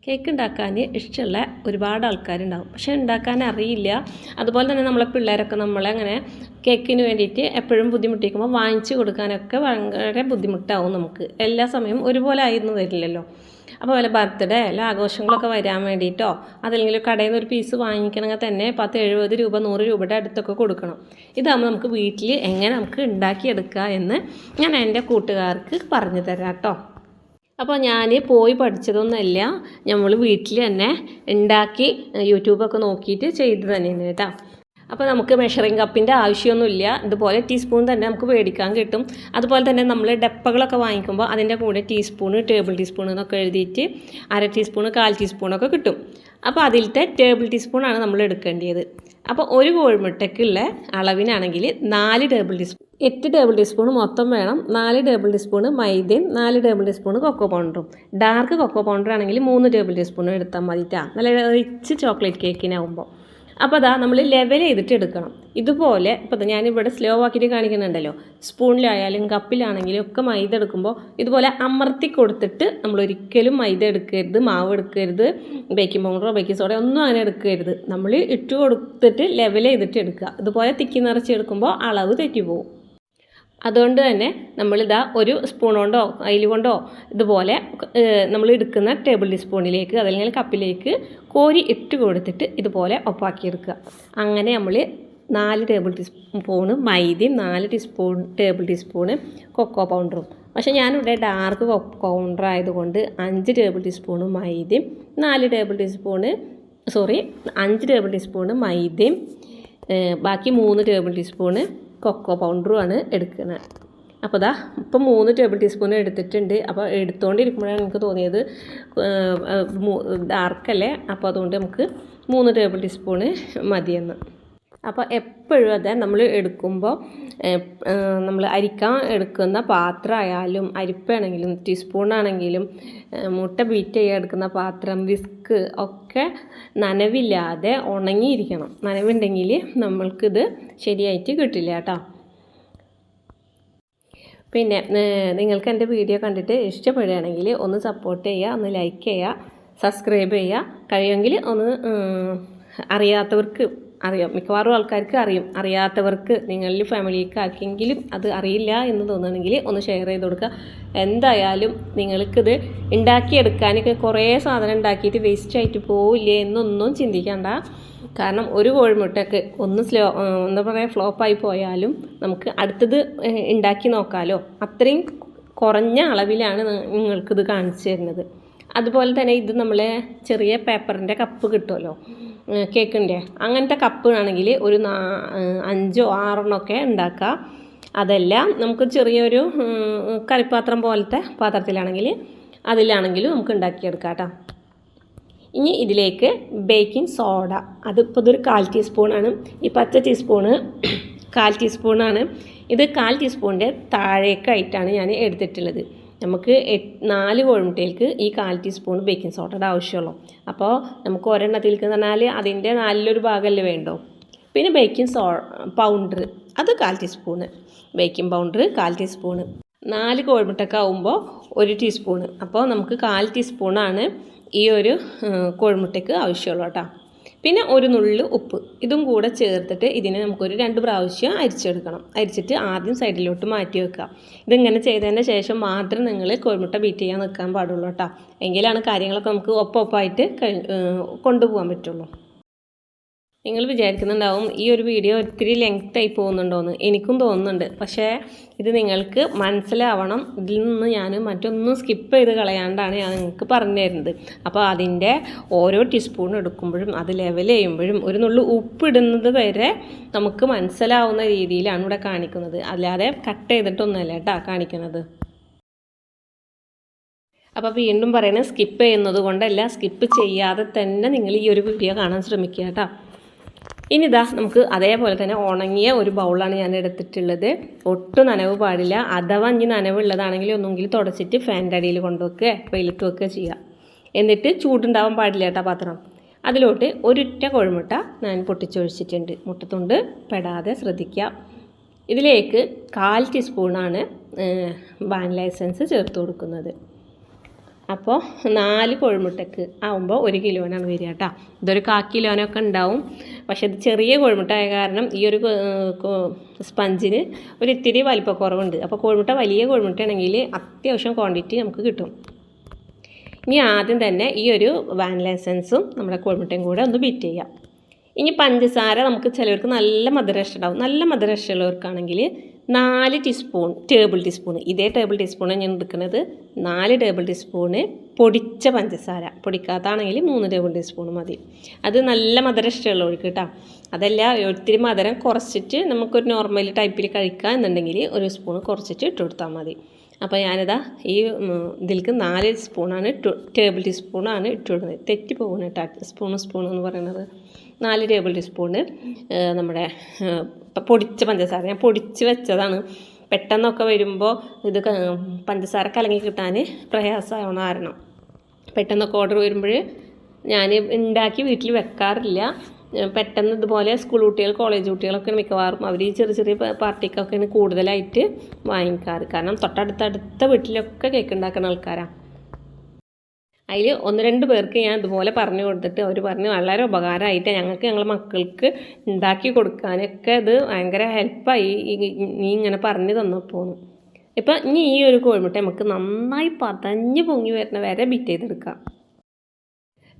Cake ഉണ്ടാക്കാൻ ഇഷ്ടമുള്ള ഒരുപാട് ആൾക്കാരുണ്ടാവും, പക്ഷേ ഉണ്ടാക്കാൻ അറിയില്ല. അതുപോലെ തന്നെ നമ്മളെ പിള്ളേരൊക്കെ നമ്മളങ്ങനെ കേക്കിന് വേണ്ടിയിട്ട് എപ്പോഴും ബുദ്ധിമുട്ടിക്കുമ്പോൾ വാങ്ങിച്ചു കൊടുക്കാനൊക്കെ ഭയങ്കര ബുദ്ധിമുട്ടാവും. നമുക്ക് എല്ലാ സമയവും ഒരുപോലെ ആയിരുന്നു വരില്ലല്ലോ. അപ്പോൾ വല്ല ബർത്ത്ഡേ അല്ല ആഘോഷങ്ങളൊക്കെ വരാൻ വേണ്ടിയിട്ടോ അതല്ലെങ്കിൽ കടയിൽ നിന്ന് ഒരു പീസ് വാങ്ങിക്കണമെങ്കിൽ തന്നെ 70 രൂപ 100 രൂപയുടെ അടുത്തൊക്കെ കൊടുക്കണം. ഇതാകുമ്പോൾ നമുക്ക് വീട്ടിൽ എങ്ങനെ നമുക്ക് ഉണ്ടാക്കിയെടുക്കുക എന്ന് ഞാൻ എൻ്റെ കൂട്ടുകാർക്ക് പറഞ്ഞു തരാം കേട്ടോ. അപ്പോൾ ഞാൻ പോയി പഠിച്ചതൊന്നുമല്ല, നമ്മൾ വീട്ടിൽ തന്നെ ഉണ്ടാക്കി യൂട്യൂബൊക്കെ നോക്കിയിട്ട് ചെയ്ത് തന്നെയാണ് കേട്ടോ. അപ്പോൾ നമുക്ക് മെഷറിംഗ് കപ്പിൻ്റെ ആവശ്യമൊന്നുമില്ല. ഇതുപോലെ ടീസ്പൂൺ തന്നെ നമുക്ക് മേടിക്കാൻ കിട്ടും. അതുപോലെ തന്നെ നമ്മൾ ഡപ്പകളൊക്കെ വാങ്ങിക്കുമ്പോൾ അതിൻ്റെ കൂടെ ടീസ്പൂണ്, ടേബിൾ ടീസ്പൂൺ എന്നൊക്കെ എഴുതിയിട്ട് 1/2 ടീസ്പൂണ് 1/4 ടീസ്പൂണൊക്കെ കിട്ടും. അപ്പോൾ അതിലത്തെ ടേബിൾ ടീസ്പൂണാണ് നമ്മൾ എടുക്കേണ്ടത്. അപ്പോൾ ഒരു കോഴിമുട്ടയ്ക്കുള്ള അളവിനാണെങ്കിൽ 8 ടേബിൾ ടീസ്പൂൺ മൊത്തം വേണം. 4 ടേബിൾ ടീസ്പൂൺ മൈദയും 4 ടേബിൾ ടീസ്പൂൺ കൊക്കോ പൗഡറും. ഡാർക്ക് കൊക്കോ പൗഡർ ആണെങ്കിൽ 3 ടേബിൾ ടീസ്പൂൺ എടുത്താൽ മതിട്ടാ, നല്ല റിച്ച് ചോക്ലേറ്റ് കേക്കിനാവുമ്പോൾ. അപ്പോൾ അതാ നമ്മൾ ലെവൽ ചെയ്തിട്ട് എടുക്കണം. ഇതുപോലെ ഇപ്പോൾ ഞാനിവിടെ സ്ലോ ആക്കിയിട്ട് കാണിക്കുന്നുണ്ടല്ലോ, സ്പൂണിലായാലും കപ്പിലാണെങ്കിലും ഒക്കെ മൈദ എടുക്കുമ്പോൾ ഇതുപോലെ അമർത്തി കൊടുത്തിട്ട് നമ്മൾ ഒരിക്കലും മൈദ എടുക്കരുത്, മാവ് എടുക്കരുത്, ബേക്കിംഗ് പൗഡറോ ബേക്കിംഗ് സോഡയോ ഒന്നും അങ്ങനെ എടുക്കരുത്. നമ്മൾ ഇട്ട് കൊടുത്തിട്ട് ലെവൽ ചെയ്തിട്ട് എടുക്കുക. ഇതുപോലെ തിക്കി നിറച്ച് എടുക്കുമ്പോൾ അളവ് തെറ്റിപ്പോവും. അതുകൊണ്ട് തന്നെ നമ്മളിതാ ഒരു സ്പൂൺ കൊണ്ടോ കയ്യിൽ കൊണ്ടോ ഇതുപോലെ നമ്മൾ എടുക്കുന്ന ടേബിൾ ടീസ്പൂണിലേക്ക് അതല്ലെങ്കിൽ കപ്പിലേക്ക് കോരി ഇട്ട് കൊടുത്തിട്ട് ഇതുപോലെ ഒപ്പാക്കിയെടുക്കുക. അങ്ങനെ നമ്മൾ 4 ടേബിൾ ടീസ്പൂണ് മൈദയും 4 ടേബിൾ ടീസ്പൂണ് കൊക്കോ പൗഡറും. പക്ഷേ ഞാനിവിടെ ഡാർക്ക് കൊക്കോ പൗഡർ ആയതുകൊണ്ട് 5 ടേബിൾ ടീസ്പൂണ് മൈദയും 5 ടേബിൾ ടീസ്പൂണ് മൈദയും ബാക്കി 3 ടേബിൾ ടീസ്പൂണ് കൊക്കോ പൗഡറുമാണ് എടുക്കുന്നത്. അപ്പോൾ ഇതാ ഇപ്പം 3 ടേബിൾ ടീസ്പൂൺ എടുത്തിട്ടുണ്ട്. അപ്പോൾ എടുത്തുകൊണ്ടിരിക്കുമ്പോഴാണ് എനിക്ക് തോന്നിയത് ഡാർക്കല്ലേ, അപ്പോൾ അതുകൊണ്ട് നമുക്ക് 3 ടേബിൾ ടീസ്പൂണ് മതിയെന്ന്. അപ്പോൾ എപ്പോഴും അതെ നമ്മൾ എടുക്കുമ്പോൾ നമ്മൾ അരിക്കാൻ എടുക്കുന്ന പാത്രമായാലും അരിപ്പാണെങ്കിലും ടീസ്പൂണാണെങ്കിലും മുട്ട ബീറ്റ് ചെയ്യാൻ എടുക്കുന്ന പാത്രം വിസ്ക് ഒക്കെ നനവില്ലാതെ ഉണങ്ങിയിരിക്കണം. നനവുണ്ടെങ്കിൽ നമ്മൾക്കിത് ശരിയായിട്ട് കിട്ടില്ല കേട്ടോ. പിന്നെ നിങ്ങൾക്ക് എൻ്റെ വീഡിയോ കണ്ടിട്ട് ഇഷ്ടപ്പെടുകയാണെങ്കിൽ ഒന്ന് സപ്പോർട്ട് ചെയ്യുക, ഒന്ന് ലൈക്ക് ചെയ്യുക, സബ്സ്ക്രൈബ് ചെയ്യുക. കഴിയുമെങ്കിൽ ഒന്ന് അറിയാത്തവർക്ക് അറിയാം, മിക്കവാറും ആൾക്കാർക്ക് അറിയും, അറിയാത്തവർക്ക് നിങ്ങളിൽ ഫാമിലിക്ക് ആർക്കെങ്കിലും അത് അറിയില്ല എന്ന് തോന്നുകയാണെങ്കിൽ ഒന്ന് ഷെയർ ചെയ്ത് കൊടുക്കുക. എന്തായാലും നിങ്ങൾക്കിത് ഉണ്ടാക്കിയെടുക്കാനൊക്കെ കുറേ സാധനം ഉണ്ടാക്കിയിട്ട് വേസ്റ്റ് ആയിട്ട് പോവില്ലേ എന്നൊന്നും ചിന്തിക്കണ്ട. കാരണം ഒരു കോഴിമുട്ടയ്ക്ക് ഫ്ലോപ്പായി പോയാലും നമുക്ക് അടുത്തത് ഉണ്ടാക്കി നോക്കാമല്ലോ. അത്രയും കുറഞ്ഞ അളവിലാണ് നിങ്ങൾക്കിത് കാണിച്ചു തരുന്നത്. അതുപോലെ തന്നെ ഇത് നമ്മളെ ചെറിയ പേപ്പറിൻ്റെ കപ്പ് കിട്ടുമല്ലോ കേക്കിൻ്റെ, അങ്ങനത്തെ കപ്പ് ആണെങ്കിൽ ഒരു 5 or 6 ഉണ്ടാക്കുക. അതെല്ലാം നമുക്ക് ചെറിയൊരു കറിപ്പാത്രം പോലത്തെ പാത്രത്തിലാണെങ്കിൽ അതിലാണെങ്കിലും നമുക്ക് ഉണ്ടാക്കിയെടുക്കാം കേട്ടോ. ഇനി ഇതിലേക്ക് ബേക്കിംഗ് സോഡ, അതിപ്പോൾ ഇതൊരു 1/4 ടീസ്പൂണാണ്. ഈ പച്ച ടീസ്പൂണ് 1/4 ടീസ്പൂണാണ്. ഇത് 1/4 ടീസ്പൂണിൻ്റെ താഴേക്കായിട്ടാണ് ഞാൻ എടുത്തിട്ടുള്ളത്. നമുക്ക് 4 കോഴിമുട്ടയിലേക്ക് ഈ 1/4 ടീസ്പൂൺ ബേക്കിംഗ് സോഡയുടെ ആവശ്യമുള്ളൂ. അപ്പോൾ നമുക്ക് ഒരെണ്ണത്തിലേക്ക് എന്ന് പറഞ്ഞാൽ അതിൻ്റെ 4 ഭാഗമല്ലേ വേണ്ടോ. പിന്നെ ബേക്കിംഗ് പൗഡർ അത് 1/4 ടീസ്പൂണ്, ബേക്കിംഗ് പൗഡർ 1/4 ടീസ്പൂണ്. 4 കോഴിമുട്ടയൊക്കെ ആകുമ്പോൾ 1 ടീസ്പൂണ്. അപ്പോൾ നമുക്ക് 1/4 ടീസ്പൂണാണ് ഈ ഒരു കോഴിമുട്ടയ്ക്ക് ആവശ്യമുള്ളൂ കേട്ടോ. പിന്നെ ഒരു നുള്ളു ഉപ്പ്, ഇതും കൂടെ ചേർത്തിട്ട് ഇതിനെ നമുക്കൊരു 2 പ്രാവശ്യം അരിച്ചെടുക്കണം. അരിച്ചിട്ട് ആദ്യം സൈഡിലോട്ട് മാറ്റി വെക്കുക. ഇതിങ്ങനെ ചെയ്തതിന് ശേഷം മാത്രം നിങ്ങൾ കോഴിമുട്ട ബീറ്റ് ചെയ്യാൻ നിൽക്കാൻ പാടുള്ളൂ കേട്ടോ. എങ്കിലാണ് കാര്യങ്ങളൊക്കെ നമുക്ക് ഒപ്പമായിട്ട് കൊണ്ടുപോകാൻ പറ്റുള്ളൂ. നിങ്ങൾ വിചാരിക്കുന്നുണ്ടാവും ഈ ഒരു വീഡിയോ ഒത്തിരി ലെങ്ത്തായി പോകുന്നുണ്ടോയെന്ന്. എനിക്കും തോന്നുന്നുണ്ട്. പക്ഷേ ഇത് നിങ്ങൾക്ക് മനസ്സിലാവണം. ഇതിൽ നിന്ന് ഞാൻ മറ്റൊന്നും സ്കിപ്പ് ചെയ്ത് കളയാണ്ടാണ് ഞാൻ നിങ്ങൾക്ക് പറഞ്ഞു തരുന്നത്. അപ്പോൾ അതിൻ്റെ ഓരോ ടീസ്പൂൺ എടുക്കുമ്പോഴും അത് ലെവൽ ചെയ്യുമ്പോഴും ഒരു നുള്ളു ഉപ്പിടുന്നത് വരെ നമുക്ക് മനസ്സിലാവുന്ന രീതിയിലാണ് ഇവിടെ കാണിക്കുന്നത്. അല്ലാതെ കട്ട് ചെയ്തിട്ടൊന്നുമല്ല കേട്ടോ കാണിക്കുന്നത്. അപ്പോൾ വീണ്ടും പറയണത് സ്കിപ്പ് ചെയ്യുന്നത് കൊണ്ടല്ല, സ്കിപ്പ് ചെയ്യാതെ തന്നെ നിങ്ങൾ ഈ ഒരു വീഡിയോ കാണാൻ ശ്രമിക്കുക കേട്ടോ. ഇനി ഇതാ നമുക്ക് അതേപോലെ തന്നെ ഉണങ്ങിയ ഒരു ബൗളാണ് ഞാൻ എടുത്തിട്ടുള്ളത്. ഒട്ടും നനവ് പാടില്ല. അഥവാ ഇനി നനവുള്ളതാണെങ്കിൽ ഒന്നെങ്കിൽ തുടച്ചിട്ട് ഫാനിൻ്റെ അടിയിൽ കൊണ്ടുവെക്കുക, വെയിലത്ത് വെക്കുക ചെയ്യുക. എന്നിട്ട് ചൂടുണ്ടാവാൻ പാടില്ല കേട്ടോ പാത്രം. അതിലോട്ട് ഒരൊറ്റ കോഴിമുട്ട ഞാൻ പൊട്ടിച്ചൊഴിച്ചിട്ടുണ്ട്. മുട്ടത്തുണ്ട് പെടാതെ ശ്രദ്ധിക്കുക. ഇതിലേക്ക് 1/4 ടീസ്പൂണാണ് വാനില എസൻസ് ചേർത്ത് കൊടുക്കുന്നത്. അപ്പോൾ 4 കോഴിമുട്ടക്ക് ആകുമ്പോൾ 1 കിലോനാണ് വരിക കേട്ടോ. ഇതൊരു 1/4 കിലോനൊക്കെ ഉണ്ടാവും. പക്ഷെ ഇത് ചെറിയ കോഴിമുട്ട ആയ കാരണം ഈ ഒരു സ്പഞ്ചിന് ഒരു ഇത്തിരി വലിപ്പക്കുറവുണ്ട്. അപ്പോൾ കോഴിമുട്ട വലിയ കോഴിമുട്ടയാണെങ്കിൽ അത്യാവശ്യം ക്വാണ്ടിറ്റി നമുക്ക് കിട്ടും. ഇനി ആദ്യം തന്നെ ഈ ഒരു വാനില എസൻസും നമ്മുടെ കോഴിമുട്ടയും കൂടെ ഒന്ന് ബീറ്റ് ചെയ്യാം. ഇനി പഞ്ചസാര നമുക്ക് ചിലവർക്ക് നല്ല മധുരം ഇഷ്ടമുണ്ടാവും. നല്ല മധുരം ഇഷ്ടമുള്ളവർക്കാണെങ്കിൽ 4 ടേബിൾ ടീസ്പൂൺ ഇതേ ടേബിൾ സ്പൂണ് ഞാൻ എടുക്കുന്നത്. 4 ടേബിൾ ടീസ്പൂണ് പൊടിച്ച പഞ്ചസാര, പൊടിക്കാത്താണെങ്കിൽ 3 ടേബിൾ ടീസ്പൂൺ മതി. അത് നല്ല മധുരം ഇഷ്ടമുള്ളവർക്ക് കേട്ടോ. അതല്ല ഒത്തിരി മധുരം കുറച്ചിട്ട് നമുക്കൊരു നോർമൽ ടൈപ്പിൽ കഴിക്കുക എന്നുണ്ടെങ്കിൽ 1 സ്പൂൺ കുറച്ചിട്ട് ഇട്ട് കൊടുത്താൽ മതി. അപ്പോൾ ഞാനിതാ ഈ ഇതിലേക്ക് 4 സ്പൂണാണ് ടേബിൾ ടീസ്പൂണാണ് ഇട്ട് കൊടുക്കുന്നത്. തെറ്റി പോകുന്നത് കേട്ടോ, സ്പൂൺ എന്ന് പറയുന്നത്. 4 ടേബിൾ ടീസ്പൂണ് നമ്മുടെ പൊടിച്ച പഞ്ചസാര ഞാൻ പൊടിച്ച് വെച്ചതാണ്. പെട്ടെന്നൊക്കെ വരുമ്പോൾ ഇത് പഞ്ചസാര കലങ്ങി കിട്ടാൻ പ്രയാസമാവണ കാരണം പെട്ടെന്നൊക്കെ ഓർഡർ വരുമ്പോൾ ഞാൻ ഉണ്ടാക്കി വീട്ടിൽ വെക്കാറില്ല. പെട്ടെന്ന് ഇതുപോലെ സ്കൂൾ കുട്ടികൾ, കോളേജ് കുട്ടികളൊക്കെ മിക്കവാറും അവർ ഈ ചെറിയ പാർട്ടിക്കൊക്കെയാണ് കൂടുതലായിട്ട് വാങ്ങിക്കാറ്. കാരണം തൊട്ടടുത്ത വീട്ടിലൊക്കെ കേക്ക് ഉണ്ടാക്കുന്ന ആൾക്കാരാണ്. അതിൽ 1-2 പേർക്ക് ഞാൻ ഇതുപോലെ പറഞ്ഞു കൊടുത്തിട്ട് അവർ പറഞ്ഞു വളരെ ഉപകാരമായിട്ട് ഞങ്ങളുടെ മക്കൾക്ക് ഉണ്ടാക്കി കൊടുക്കാനൊക്കെ ഇത് ഭയങ്കര ഹെൽപ്പായി നീ ഇങ്ങനെ പറഞ്ഞു തന്നപ്പോൾ. ഇപ്പം ഇനി ഈ ഒരു കോഴിമുട്ട നമുക്ക് നന്നായി പതഞ്ഞ് പൊങ്ങി വരുന്ന വരെ ബീറ്റ് ചെയ്തെടുക്കാം.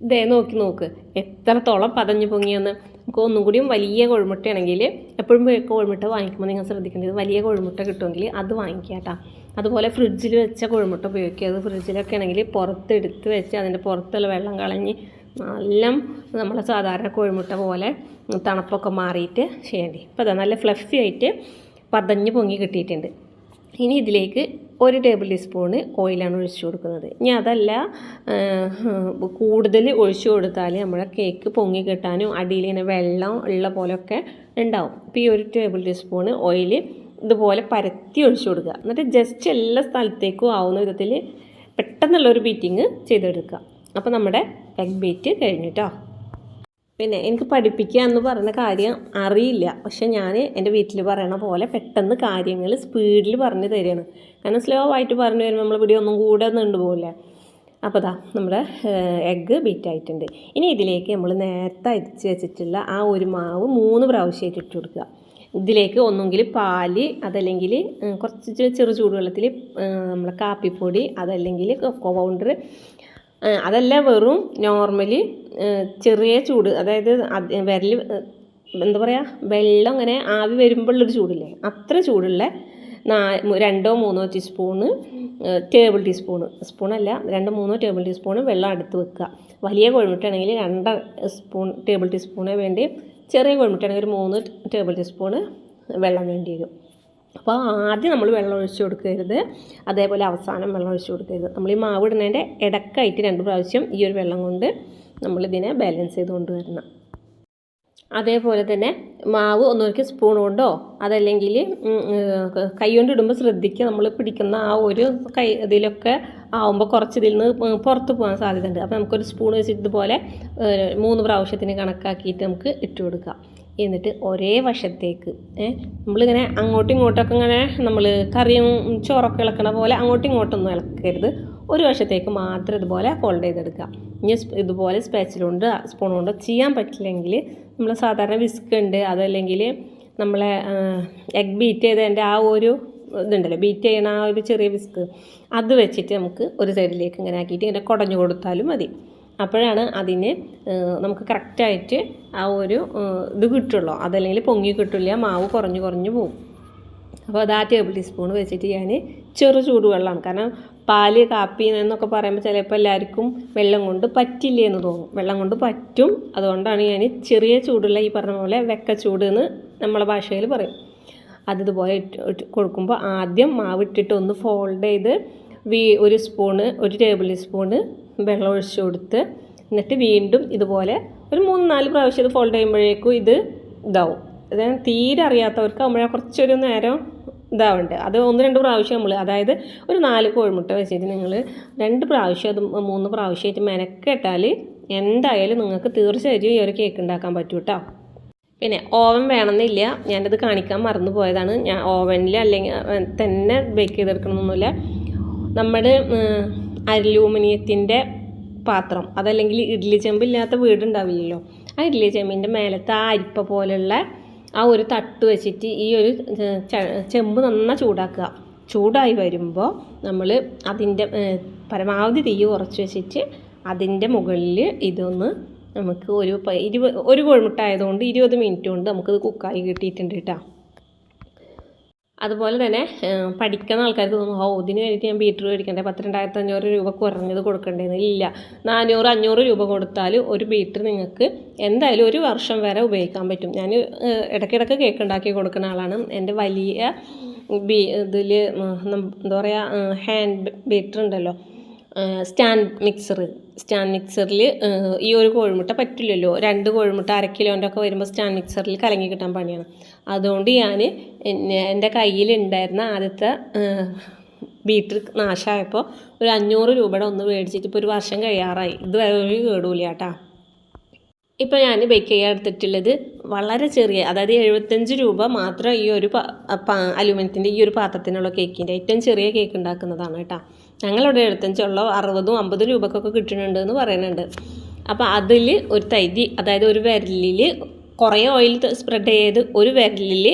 ഇതേ നോക്ക് എത്രത്തോളം പതഞ്ഞ് പൊങ്ങിയെന്ന്. നമുക്ക് ഒന്നും കൂടിയും വലിയ കോഴിമുട്ടയാണെങ്കിൽ എപ്പോഴും കോഴിമുട്ട വാങ്ങിക്കുമ്പോൾ നിങ്ങൾ ശ്രദ്ധിക്കേണ്ടത് വലിയ കോഴിമുട്ട കിട്ടുമെങ്കിൽ അത് വാങ്ങിക്കുക കേട്ടോ. അതുപോലെ ഫ്രിഡ്ജിൽ വെച്ച കോഴിമുട്ട ഉപയോഗിക്കുക. അത് ഫ്രിഡ്ജിലൊക്കെ ആണെങ്കിൽ പുറത്തെടുത്ത് വെച്ച് അതിൻ്റെ പുറത്തുള്ള വെള്ളം കളഞ്ഞ് നല്ല നമ്മളെ സാധാരണ കോഴിമുട്ട പോലെ തണുപ്പൊക്കെ മാറിയിട്ട് ചെയ്യേണ്ടി. ഇപ്പോൾ അതാ നല്ല ഫ്ലഫി ആയിട്ട് പതഞ്ഞ് പൊങ്ങി കിട്ടിയിട്ടുണ്ട്. ഇനി ഇതിലേക്ക് 1 ടേബിൾ ടീസ്പൂണ് ഓയിലാണ് ഒഴിച്ചു കൊടുക്കുന്നത്. ഇനി അതല്ല കൂടുതൽ ഒഴിച്ചു കൊടുത്താൽ നമ്മുടെ കേക്ക് പൊങ്ങി കിട്ടാനും അടിയിൽ ഇങ്ങനെ വെള്ളം ഉള്ള പോലെയൊക്കെ ഉണ്ടാവും. ഇപ്പോൾ ഈ 1 ടേബിൾ ടീസ്പൂണ് ഓയിൽ ഇതുപോലെ പരത്തി ഒഴിച്ചു കൊടുക്കുക. എന്നിട്ട് ജസ്റ്റ് എല്ലാ സ്ഥലത്തേക്കും ആവുന്ന വിധത്തിൽ പെട്ടെന്നുള്ളൊരു ബീറ്റിങ് ചെയ്തെടുക്കുക. അപ്പോൾ നമ്മുടെ എഗ് ബീറ്റ് കഴിഞ്ഞു കേട്ടോ. പിന്നെ എനിക്ക് പഠിപ്പിക്കുക എന്ന് പറയുന്ന കാര്യം അറിയില്ല. പക്ഷെ ഞാൻ എൻ്റെ വീട്ടിൽ പറയണ പോലെ പെട്ടെന്ന് കാര്യങ്ങൾ സ്പീഡിൽ പറഞ്ഞു തരികയാണ്. കാരണം സ്ലോ ആയിട്ട് പറഞ്ഞു വരുമ്പോൾ നമ്മൾ വീഡിയോ ഒന്നും കൂടെ നീണ്ടുപോകില്ല. അപ്പോൾ ദാ നമ്മുടെ എഗ്ഗ് ബീറ്റായിട്ടുണ്ട്. ഇനി ഇതിലേക്ക് നമ്മൾ നേരത്തെ അരിച്ച് വെച്ചിട്ടുള്ള ആ ഒരു മാവ് 3 പ്രാവശ്യമായിട്ട് ഇട്ട് കൊടുക്കുക. ഇതിലേക്ക് ഒന്നുകിൽ പാല്, അതല്ലെങ്കിൽ കുറച്ച് ചെറു ചൂടുവെള്ളത്തിൽ നമ്മളെ കാപ്പിപ്പൊടി, അതല്ലെങ്കിൽ കൊക്കോ പൗഡർ, അതല്ല വെറും നോർമലി ചെറിയ ചൂട്, അതായത് വിരൽ എന്താ പറയുക, വെള്ളം ഇങ്ങനെ ആവി വരുമ്പോഴുള്ളൊരു ചൂടില്ലേ, അത്ര ചൂടുള്ള 2-3 ടീസ്പൂണ് ടേബിൾ ടീസ്പൂണ്, സ്പൂണല്ല 2-3 ടേബിൾ ടീസ്പൂണ് വെള്ളം അടുത്ത് വെക്കുക. വലിയ കോഴിമുട്ടയാണെങ്കിൽ 2 ടേബിൾ ടീസ്പൂണേ വേണ്ടി, ചെറിയ കോഴിമുട്ടയാണെങ്കിൽ ഒരു 3 ടേബിൾ ടീസ്പൂണ് വെള്ളം വേണ്ടി വരും. അപ്പോൾ ആദ്യം നമ്മൾ വെള്ളം ഒഴിച്ച് കൊടുക്കരുത്, അതേപോലെ അവസാനം വെള്ളം ഒഴിച്ച് കൊടുക്കരുത്. നമ്മൾ ഈ മാവ് ഇടുന്നതിൻ്റെ ഇടക്കായിട്ട് 2 പ്രാവശ്യം ഈ ഒരു വെള്ളം കൊണ്ട് നമ്മളിതിനെ ബാലൻസ് ചെയ്ത് കൊണ്ടുവരണം. അതേപോലെ തന്നെ മാവ് ഒന്നൊരിക്കൽ സ്പൂൺ കൊണ്ടോ അതല്ലെങ്കിൽ കൈ കൊണ്ട് ഇടുമ്പോൾ ശ്രദ്ധിക്കുക, നമ്മൾ പിടിക്കുന്ന ആ ഒരു ഇതിലൊക്കെ ആവുമ്പോൾ കുറച്ച് ഇതിൽ നിന്ന് പുറത്ത് പോകാൻ സാധ്യതയുണ്ട്. അപ്പോൾ നമുക്കൊരു സ്പൂൺ വെച്ചിട്ട് ഇതുപോലെ 3 പ്രാവശ്യത്തിന് കണക്കാക്കിയിട്ട് നമുക്ക് ഇട്ട് കൊടുക്കാം. എന്നിട്ട് ഒരേ വശത്തേക്ക് നമ്മളിങ്ങനെ അങ്ങോട്ടും ഇങ്ങോട്ടൊക്കെ ഇങ്ങനെ നമ്മൾ കറിയും ചോറൊക്കെ ഇളക്കണ പോലെ അങ്ങോട്ടും ഇങ്ങോട്ടൊന്നും ഇളക്കരുത്. ഒരു വശത്തേക്ക് മാത്രം ഇതുപോലെ ഫോൾഡ് ചെയ്തെടുക്കുക. ഇനി ഇതുപോലെ സ്പൂൺ കൊണ്ട് ചെയ്യാൻ പറ്റില്ലെങ്കിൽ നമ്മൾ സാധാരണ വിസ്ക് ഉണ്ട്, അതല്ലെങ്കിൽ നമ്മളെ എഗ് ബീറ്റ് ചെയ്തതിൻ്റെ ആ ഒരു ഇതുണ്ടല്ലോ, ബീറ്റ് ചെയ്യണ ആ ഒരു ചെറിയ വിസ്ക്, അത് വെച്ചിട്ട് നമുക്ക് ഒരു സൈഡിലേക്ക് ഇങ്ങനെ ആക്കിയിട്ട് ഇങ്ങനെ കുടഞ്ഞു കൊടുത്താലും മതി. അപ്പോഴാണ് അതിന് നമുക്ക് കറക്റ്റായിട്ട് ആ ഒരു ഇത് കിട്ടുള്ളൂ. അതല്ലെങ്കിൽ പൊങ്ങി കിട്ടില്ല, മാവ് കുറഞ്ഞു പോകും. അപ്പോൾ അത് ആ ടേബിൾ ടീസ്പൂൺ വെച്ചിട്ട് ഞാൻ ചെറു ചൂടുവെള്ളമാണ്, കാരണം പാല് കാപ്പി എന്നൊക്കെ പറയുമ്പോൾ ചിലപ്പോൾ എല്ലാവർക്കും വെള്ളം കൊണ്ട് പറ്റില്ല എന്ന് തോന്നും. വെള്ളം കൊണ്ട് പറ്റും, അതുകൊണ്ടാണ് ഞാൻ ചെറിയ ചൂടുള്ള ഈ പറഞ്ഞ പോലെ വെക്കച്ചൂട് എന്ന് നമ്മളെ ഭാഷയിൽ പറയും. അതിതുപോലെ ഇട്ട് കൊടുക്കുമ്പോൾ ആദ്യം മാവ് ഇട്ടിട്ട് ഒന്ന് ഫോൾഡ് ചെയ്ത് ഒരു ടേബിൾ ടീസ്പൂണ് വെള്ളം ഒഴിച്ച് കൊടുത്ത്, എന്നിട്ട് വീണ്ടും ഇതുപോലെ ഒരു 3-4 പ്രാവശ്യം ഇത് ഫോൾഡ് ചെയ്യുമ്പോഴേക്കും ഇത് ഇതാവും. അതായത് തീരെ അറിയാത്തവർക്ക് ആകുമ്പോഴേ കുറച്ചൊരു നേരം ഇതാവുന്നുണ്ട്. അത് 1-2 പ്രാവശ്യം നമ്മൾ, അതായത് ഒരു 4 കോഴിമുട്ട വെച്ചിട്ട് നിങ്ങൾ 2 പ്രാവശ്യം അത് 3 പ്രാവശ്യമായിട്ട് മെനക്കെട്ടാൽ എന്തായാലും നിങ്ങൾക്ക് തീർച്ചയായിട്ടും ഈ ഒരു കേക്ക് ഉണ്ടാക്കാൻ പറ്റും കേട്ടോ. പിന്നെ ഓവൻ വേണമെന്നില്ല, ഞാനത് കാണിക്കാൻ മറന്നു പോയതാണ്. ഞാൻ ഓവനിൽ അല്ലെങ്കിൽ തന്നെ ബേക്ക് ചെയ്തെടുക്കണമെന്നൊന്നുമില്ല. നമ്മൾ അലൂമിനിയത്തിൻ്റെ പാത്രം, അതല്ലെങ്കിൽ ഇഡ്ഡലി ചെമ്പില്ലാത്ത വീടുണ്ടാവില്ലല്ലോ, ആ ഇഡ്ഡലി ചെമ്പിൻ്റെ മേലത്തെ ആ അരിപ്പ പോലുള്ള ആ ഒരു തട്ട് വെച്ചിട്ട് ഈ ഒരു ചെമ്പ് നന്നായി ചൂടാക്കുക. ചൂടായി വരുമ്പോൾ നമ്മൾ അതിൻ്റെ പരമാവധി തീ കുറച്ച് വെച്ചിട്ട് അതിൻ്റെ മുകളിൽ ഇതൊന്ന് നമുക്ക് ഒരു കോഴിമുട്ട ആയതുകൊണ്ട് 20 മിനിറ്റ് കൊണ്ട് നമുക്കിത് കുക്കായി കിട്ടിയിട്ടുണ്ട് കേട്ടോ. അതുപോലെ തന്നെ പഠിക്കുന്ന ആൾക്കാർക്ക് തോന്നും, ഇതിന് വേണ്ടിയിട്ട് ഞാൻ ബീറ്റർ മേടിക്കണ്ടേ, 12,500 രൂപ കുറഞ്ഞത് കൊടുക്കേണ്ടതെന്ന്. ഇല്ല, 400-500 രൂപ കൊടുത്താൽ ഒരു ബീറ്റർ നിങ്ങൾക്ക് എന്തായാലും 1 വർഷം വരെ ഉപയോഗിക്കാൻ പറ്റും. ഞാൻ ഇടയ്ക്കിടയ്ക്ക് കേക്ക് ഉണ്ടാക്കി കൊടുക്കുന്ന ആളാണ്. എൻ്റെ വലിയ ഇതിൽ എന്താ പറയുക, ഹാൻഡ് ബീറ്റർ ഉണ്ടല്ലോ, സ്റ്റാൻഡ് മിക്സറിൽ ഈ ഒരു കോഴിമുട്ട പറ്റില്ലല്ലോ. 2 കോഴിമുട്ട 1/2 കിലോൻ്റെ ഒക്കെ വരുമ്പോൾ സ്റ്റാൻഡ് മിക്സറിൽ കലങ്ങി കിട്ടാൻ പണിയാണ്. അതുകൊണ്ട് ഞാൻ എൻ്റെ കയ്യിലുണ്ടായിരുന്ന ആദ്യത്തെ ബീറ്റർ നാശമായപ്പോൾ ഒരു 500 രൂപയുടെ ഒന്ന് മേടിച്ചിട്ട് ഇപ്പോൾ 1 വർഷം കഴിയാറായി. ഇതുവരെ ഒരു കേടുമില്ല കേട്ടോ. ഇപ്പോൾ ഞാൻ ബേക്ക് ചെയ്യാൻ എടുത്തിട്ടുള്ളത് വളരെ ചെറിയ, അതായത് 75 രൂപ മാത്രം ഈ ഒരു അലൂമിനിയത്തിൻ്റെ ഈ ഒരു പാത്രത്തിനുള്ള കേക്കിൻ്റെ ഏറ്റവും ചെറിയ കേക്ക് ഉണ്ടാക്കുന്നതാണ് കേട്ടോ. ഞങ്ങളിവിടെ 75 ഉള്ള 60-50 രൂപക്കൊക്കെ കിട്ടുന്നുണ്ട് എന്ന് പറയുന്നുണ്ട്. അപ്പോൾ അതിൽ ഒരു തരി, അതായത് ഒരു വിരലിൽ കുറേ ഓയിൽ സ്പ്രെഡ് ചെയ്ത് ഒരു വിരലിൽ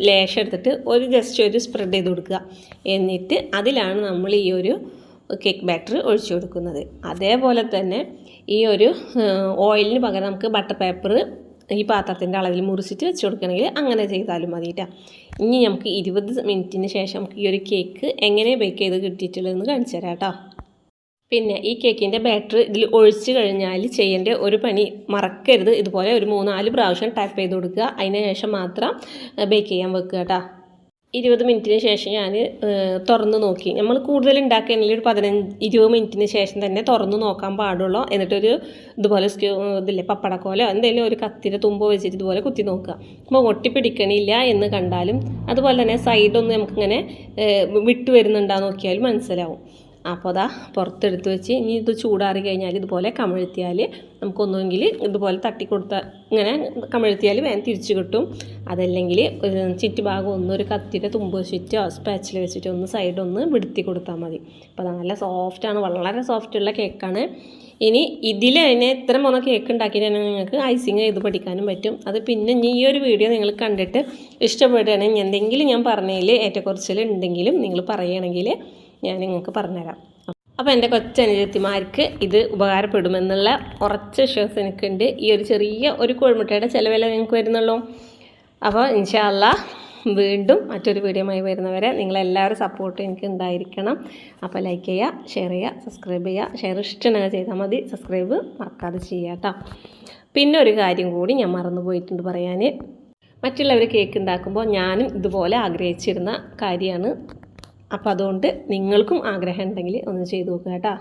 ലേശം എടുത്തിട്ട് ജസ്റ്റ് ഒരു സ്പ്രെഡ് ചെയ്ത് കൊടുക്കുക. എന്നിട്ട് അതിലാണ് നമ്മൾ ഈ ഒരു കേക്ക് ബാറ്റർ ഒഴിച്ചു കൊടുക്കുന്നത്. അതേപോലെ തന്നെ ഈ ഒരു ഓയിലിന് പകരം നമുക്ക് ബട്ടർ പേപ്പർ ഈ പാത്രത്തിൻ്റെ അളവിൽ മുറിച്ചിട്ട് വെച്ച് കൊടുക്കണമെങ്കിൽ അങ്ങനെ ചെയ്താലും മതി കേട്ടോ. ഇനി നമുക്ക് 20 മിനിറ്റിന് ശേഷം നമുക്ക് ഈ ഒരു കേക്ക് എങ്ങനെ ബേക്ക് ചെയ്ത് കിട്ടിയിട്ടുള്ളതെന്ന് കാണിച്ചു തരാം കേട്ടോ. പിന്നെ ഈ കേക്കിൻ്റെ ബാറ്റർ ഇതിൽ ഒഴിച്ച് കഴിഞ്ഞാൽ ചെയ്യേണ്ട ഒരു പണി മറക്കരുത്, ഇതുപോലെ ഒരു 3-4 പ്രാവശ്യം ടാപ്പ് ചെയ്ത് കൊടുക്കുക. അതിന് ശേഷം മാത്രം ബേക്ക് ചെയ്യാൻ വെക്കുക കേട്ടോ. 20 മിനിറ്റിന് ശേഷം ഞാൻ തുറന്ന് നോക്കി. നമ്മൾ കൂടുതൽ ഉണ്ടാക്കുകയാണെങ്കിൽ ഒരു 15-20 മിനിറ്റിന് ശേഷം തന്നെ തുറന്ന് നോക്കാൻ പാടുള്ളൂ. എന്നിട്ടൊരു ഇതുപോലെ ഇതില്ലേ പപ്പടക്കോലോ എന്തെങ്കിലും ഒരു കത്തിൻ്റെ തുമ്പ് വെച്ചിട്ട് ഇതുപോലെ കുത്തി നോക്കുക. അപ്പോൾ ഒട്ടിപ്പിടിക്കണില്ല എന്ന് കണ്ടാലും അതുപോലെ തന്നെ സൈഡൊന്നും നമുക്കിങ്ങനെ വിട്ട് വരുന്നുണ്ടാന്ന് നോക്കിയാലും മനസ്സിലാവും. അപ്പോൾ അതാ പുറത്തെടുത്ത് വെച്ച് ഇനി ഇത് ചൂടാറി കഴിഞ്ഞാൽ ഇതുപോലെ കമിഴ്ത്തിയാൽ നമുക്കൊന്നുമെങ്കിൽ ഇതുപോലെ തട്ടിക്കൊടുത്താൽ ഇങ്ങനെ കമിഴ്ത്തിയാൽ വേഗം തിരിച്ച് കിട്ടും. അതല്ലെങ്കിൽ ചുറ്റുഭാഗം ഒരു കത്തിയുടെ തുമ്പ് വെച്ചിട്ടോ സ്പാച്ചിൽ വെച്ചിട്ടോ സൈഡൊന്ന് വിടുത്തി കൊടുത്താൽ മതി. അപ്പോൾ അത് നല്ല സോഫ്റ്റാണ്, വളരെ സോഫ്റ്റുള്ള കേക്കാണ്. ഇനി ഇതിൽ അതിനെ എത്ര മൂന്ന് കേക്ക് ഉണ്ടാക്കിയിട്ടുണ്ടെങ്കിൽ നിങ്ങൾക്ക് ഐസിങ് ചെയ്ത് പഠിക്കാനും പറ്റും. അത് പിന്നെ ഈ ഒരു വീഡിയോ നിങ്ങൾ കണ്ടിട്ട് ഇഷ്ടപ്പെടുകയാണെങ്കിൽ എന്തെങ്കിലും ഞാൻ പറഞ്ഞതിൽ ഏറ്റക്കുറച്ചിൽ ഉണ്ടെങ്കിലും നിങ്ങൾ പറയുകയാണെങ്കിൽ ഞാൻ നിങ്ങൾക്ക് പറഞ്ഞുതരാം. അപ്പോൾ എൻ്റെ കൊച്ചനുജത്തിമാർക്ക് ഇത് ഉപകാരപ്പെടുമെന്നുള്ള ഉറച്ച വിശ്വാസം എനിക്കുണ്ട്. ഈ ഒരു ചെറിയ ഒരു കോഴിമുട്ടയുടെ ചിലവല്ലേ നിങ്ങൾക്ക് വരുന്നുള്ളൂ. അപ്പോൾ ഇൻഷാ അല്ലാഹ് വീണ്ടും മറ്റൊരു വീഡിയോയുമായി വരുന്നവരെ നിങ്ങളെല്ലാവരും സപ്പോർട്ട് എനിക്ക് ഉണ്ടായിരിക്കണം. അപ്പോൾ ലൈക്ക് ചെയ്യുക, ഷെയർ ചെയ്യുക, സബ്സ്ക്രൈബ് ചെയ്യുക. ഷെയർ ഇഷ്ടമുണ്ടെങ്കിൽ ചെയ്താൽ മതി, സബ്സ്ക്രൈബ് മറക്കാതെ ചെയ്യുക കേട്ടോ. പിന്നെ ഒരു കാര്യം കൂടി ഞാൻ മറന്നു പോയിട്ടുണ്ട് പറയാൻ. മറ്റുള്ളവർ കേക്ക് ഉണ്ടാക്കുമ്പോൾ ഞാനും ഇതുപോലെ ആഗ്രഹിച്ചിരുന്ന കാര്യമാണ്. അപ്പോൾ അതുകൊണ്ട് നിങ്ങൾക്കും ആഗ്രഹം ഉണ്ടെങ്കിൽ ഒന്ന് ചെയ്ത് നോക്കുക കേട്ടോ.